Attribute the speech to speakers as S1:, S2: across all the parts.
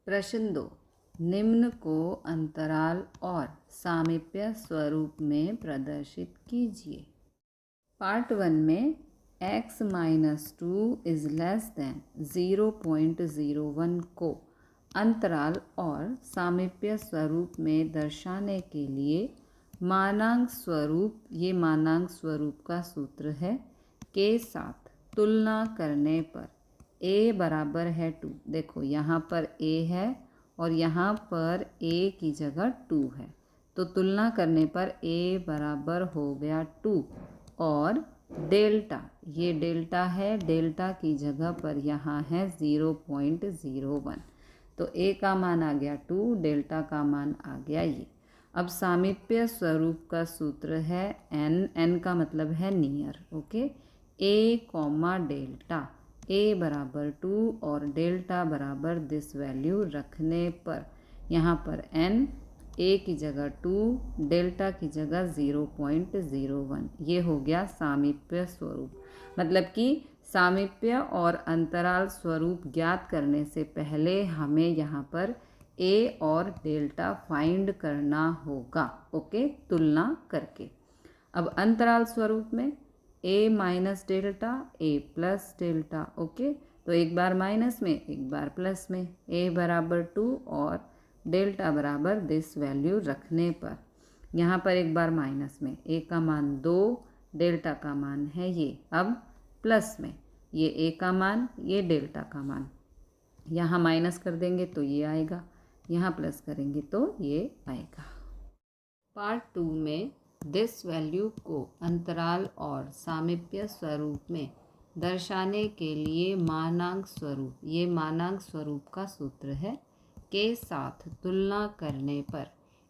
S1: प्रश्न 2, निम्न को अंतराल और सामीप्य स्वरूप में प्रदर्शित कीजिए। पार्ट 1 में x minus 2 is less than 0.01 को अंतराल और सामीप्य स्वरूप में दर्शाने के लिए मानांक स्वरूप, ये मानांक स्वरूप का सूत्र है, के साथ तुलना करने पर a बराबर है 2। देखो यहाँ पर a है और यहाँ पर a की जगह 2 है, तो तुलना करने पर a बराबर हो गया 2 और डेल्टा, ये डेल्टा है, डेल्टा की जगह पर यहाँ है 0.01, तो a का मान आ गया 2, डेल्टा का मान आ गया ये। अब सामीप्य स्वरूप का सूत्र है n का मतलब है near, okay, a comma delta, a बराबर 2 और डेल्टा बराबर दिस वैल्यू रखने पर यहाँ पर n, a की जगह 2, डेल्टा की जगह 0.01, ये हो गया सामीप्य स्वरूप। मतलब कि सामीप्य और अंतराल स्वरूप ज्ञात करने से पहले हमें यहाँ पर a और डेल्टा फाइंड करना होगा, ओके, तुलना करके। अब अंतराल स्वरूप में a minus delta, a plus delta, okay, तो एक बार माइनस में एक बार प्लस में, a बराबर 2 और डेल्टा बराबर दिस वैल्यू रखने पर यहाँ पर एक बार माइनस में a का मान 2, डेल्टा का मान है ये, अब प्लस में ये a का मान, ये डेल्टा का मान, यहाँ माइनस कर देंगे तो ये आएगा, यहाँ प्लस करेंगे तो ये आएगा। पार्ट 2 में दिस वैल्यू को अंतराल और सामीप्य स्वरूप में दर्शाने के लिए मानांक स्वरूप, ये मानांक स्वरूप का सूत्र है, के साथ तुलना करने पर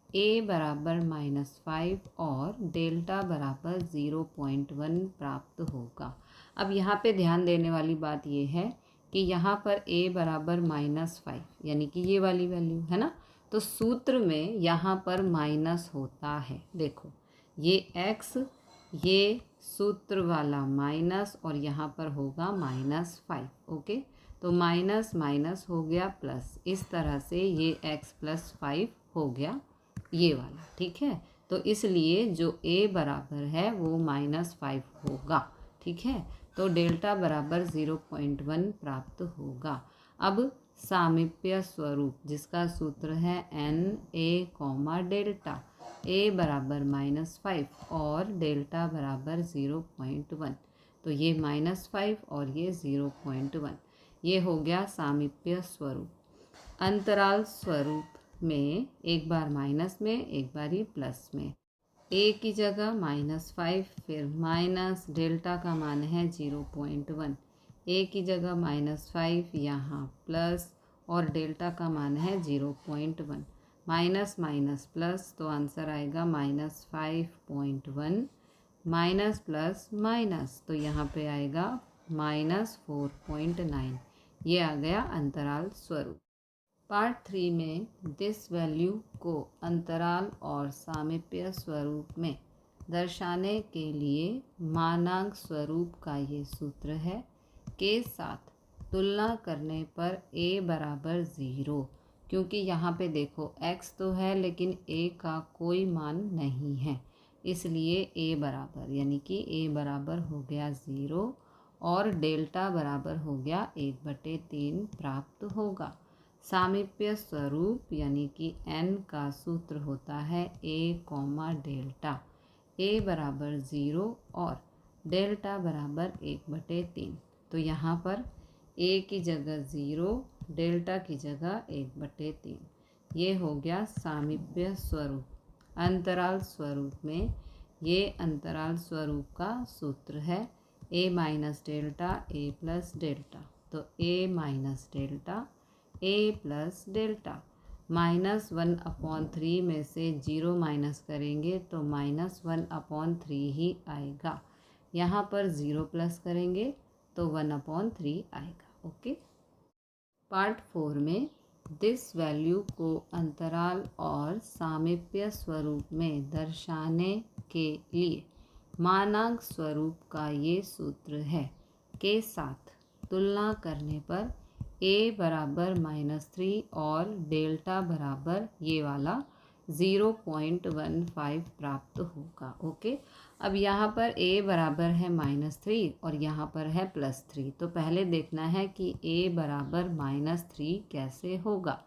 S1: a बराबर -5 और डेल्टा बराबर 0.1 प्राप्त होगा। अब यहाँ पे ध्यान देने वाली बात ये है कि यहाँ पर a बराबर -5 यानी कि ये वाली वैल्यू है ना, तो सूत्र में यहाँ पर माइनस होता है। देखो ये x, ये सूत्र वाला माइनस और यहाँ पर होगा -5, ओके, तो माइनस माइनस हो गया प्लस, इस तरह से ये x + 5 हो गया ये वाला, ठीक है। तो इसलिए जो a बराबर है वो -5 होगा, ठीक है, तो डेल्टा बराबर 0.1 प्राप्त होगा। अब सामीप्य स्वरूप जिसका सूत्र है n a डेल्टा, a बराबर -5 और डेल्टा बराबर 0.1, तो ये -5 और ये 0.1, ये हो गया सामीप्य स्वरूप। अंतराल स्वरूप में एक बार माइनस में एक बार ही प्लस में, a की जगह -5 फिर माइनस, डेल्टा का मान है 0.1, a की जगह -5 यहाँ प्लस और डेल्टा का मान है 0.1, माइनस माइनस प्लस, तो आंसर आएगा -5.1, माइनस प्लस माइनस, तो यहाँ पे आएगा -4.9, ये आ गया अंतराल स्वरूप। पार्ट 3 में दिस वैल्यू को अंतराल और सामीप्य स्वरूप में दर्शाने के लिए मानांक स्वरूप का ये सूत्र है, के साथ तुलना करने पर a बराबर 0, क्योंकि यहाँ पे देखो x तो है लेकिन a का कोई मान नहीं है, इसलिए a बराबर यानी कि a बराबर हो गया 0 और डेल्टा बराबर हो गया 1/3 प्राप्त होगा। सामीप्य स्वरूप यानी कि n का सूत्र होता है a डेल्टा, a बराबर 0 और डेल्टा बराबर 1/3, तो यहाँ पर a की जगह 0, डेल्टा की जगह 1/3, ये हो गया सामीप्य स्वरूप। अंतराल स्वरूप में ये अंतराल स्वरूप का सूत्र है a minus delta a plus delta, तो a minus delta a plus delta, -1/3 में से 0 माइनस करेंगे तो -1/3 ही आएगा, यहाँ पर 0 प्लस करेंगे तो 1/3 आएगा, ओके। पार्ट 4 में दिस वैल्यू को अंतराल और सामीप्य स्वरूप में दर्शाने के लिए मानांक स्वरूप का ये सूत्र है, के साथ तुलना करने पर a बराबर -3 और डेल्टा बराबर ये वाला 0.15 प्राप्त होगा। ओके, अब यहाँ पर a बराबर है -3 और यहाँ पर है +3, तो पहले देखना है कि a बराबर -3 कैसे होगा।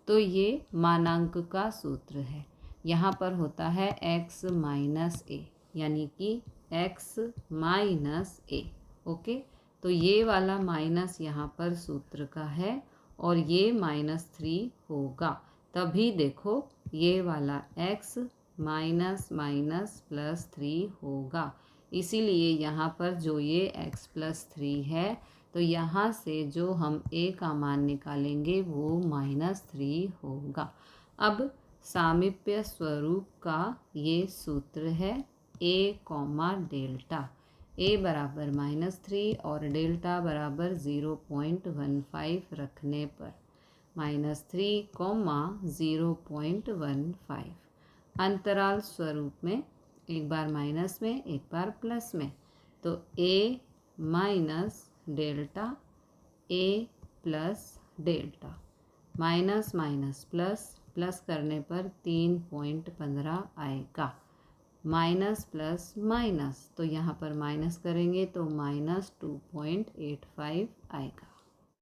S1: तो ये मानांक का सूत्र है। यहाँ पर होता है x माइनस ए, यानी कि x माइनस ए। ओके, तो ये वाला माइनस यहाँ पर सूत्र का है और ये -3 होगा। तभी देखो ये वाला x माइनस माइनस +3 होगा। इसीलिए यहाँ पर जो ये x +3 है, तो यहाँ से जो हम a का मान निकालेंगे वो -3 होगा। अब सामीप्य स्वरूप का ये सूत्र है a, डेल्टा। a बराबर -3 और डेल्टा बराबर 0.15 रखने पर -3, 0.15 अंतराल स्वरूप में, एक बार माइनस में एक बार प्लस में, तो a minus delta, a plus delta, minus minus plus, plus करने पर 3.15 आएगा। माइनस प्लस माइनस, तो यहाँ पर माइनस करेंगे तो -2.85 आएगा।